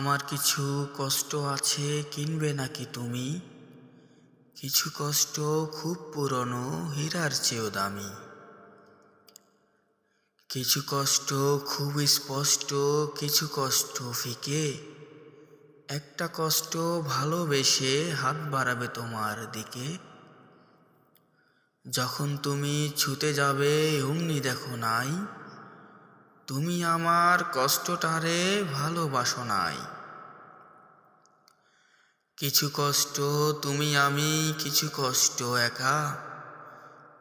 আমার কিছু কষ্ট আছে, কিনবে নাকি তুমি? কিছু কষ্ট খুব পুরনো, হীরার চেয়েও দামি। কিছু কষ্ট খুব স্পষ্ট, কিছু কষ্ট ফিকে। একটা কষ্ট ভালোবেসে হাত বাড়াবে তোমার দিকে। যখন তুমি ছুতে যাবে অমনি দেখো নাই, তুমি আমার কষ্টটারে ভালোবাসো নাই। কিছু কষ্ট তুমি আমি, কিছু কষ্ট একা।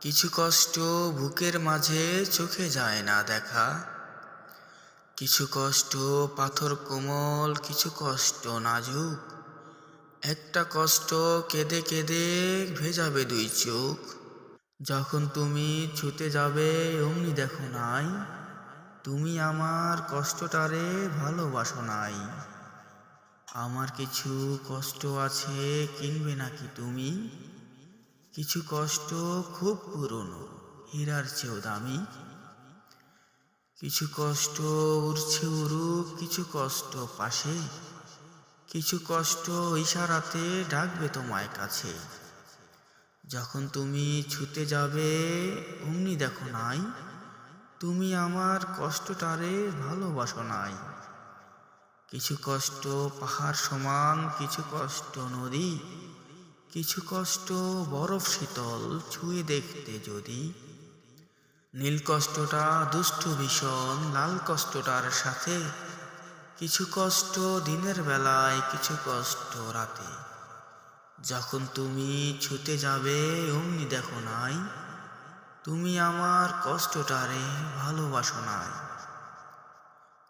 কিছু কষ্ট বুকের মাঝে চোখে যায় না দেখা। কিছু কষ্ট পাথর কোমল, কিছু কষ্ট নাজুক। একটা কষ্ট কেঁদে কেঁদে ভেজাবে দুই চোখ। যখন তুমি ছুতে যাবে অমনি দেখো নাই, তুমি আমার কষ্টটারে ভালোবাসো নাই। আমার কিছু কষ্ট আছে, কিনবে নাকি তুমি? কিছু কষ্ট খুব পুরনো, হীরার চেয়েও দামি। কিছু কষ্ট উড়ছে উড়ুক, কিছু কষ্ট পাশে। কিছু কষ্ট ইশারাতে ডাকবে তোমায় কাছে। যখন তুমি ছুতে যাবে অমনি দেখো নাই, তুমি আমার কষ্টটারে ভালোবাসো নাই। কিছু কষ্ট পাহাড় সমান, কিছু কষ্ট নদী। কিছু কষ্ট বরফ শীতল, ছুঁয়ে দেখতে যদি। নীল কষ্টটা দুষ্ট ভীষণ, লাল কষ্টটার সাথে। কিছু কষ্ট দিনের বেলায়, কিছু কষ্ট রাতে। যখন তুমি ছুতে যাবে অমনি দেখো নাই, তুমি আমার কষ্টটারে ভালোবাসো নাই।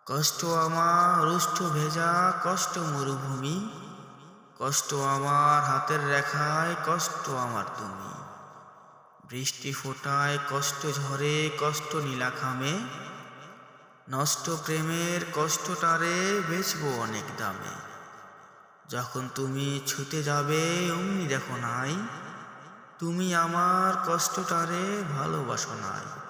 কষ্ট আমার রুষ্ট ভেজা, কষ্ট মরুভূমি। কষ্ট আমার হাতের রেখায়, কষ্ট আমার তুমি। বৃষ্টি ফোটায় কষ্ট ঝরে, কষ্ট নীলা খামে। নষ্ট প্রেমের কষ্টটারে বেচবো অনেক দামে। যখন তুমি ছুতে যাবে অমনি দেখো নাই, তুমি আমার কষ্টটারে ভালোবাসো নাই।